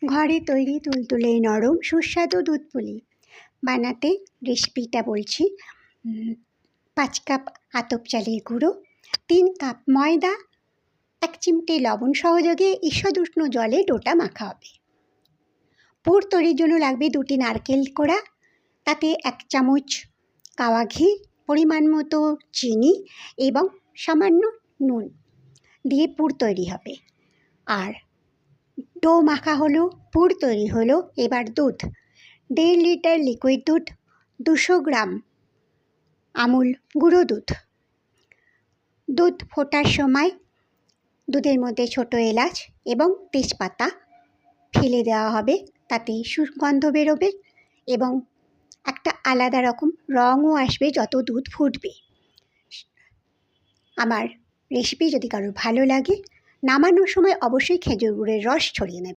ঘরে তৈরি তুলতুলে নরম সুস্বাদু দুধ পুলি বানাতে রেসিপিটা বলছি। 5 কাপ আতপ চালের গুঁড়ো, 3 কাপ ময়দা, 1 চিমটে লবণ সহযোগে ঈষৎ উষ্ণ জলে ডোটা মাখা হবে। পুর তৈরির জন্য লাগবে 2টি নারকেল কোড়া, তাতে 1 চামচ কাওয়া ঘি, পরিমাণ মতো চিনি এবং সামান্য নুন দিয়ে পুর তৈরি হবে। আর ডো মাখা হলো, পুর তৈরি হলো। এবার দুধ, 1.5 লিটার লিকুইড দুধ, 200 গ্রাম আমুল গুঁড়ো দুধ। দুধ ফোটার সময় দুধের মধ্যে ছোট এলাচ এবং তেজপাতা ফেলে দেওয়া হবে, তাতে সুগন্ধ বেরোবে এবং একটা আলাদা রকম রঙও আসবে যত দুধ ফুটবে। আমার রেসিপি যদি কারোর ভালো লাগে, নামানোর সময় অবশ্যই খেজুর গুড়ের রস ছড়িয়ে নেবে।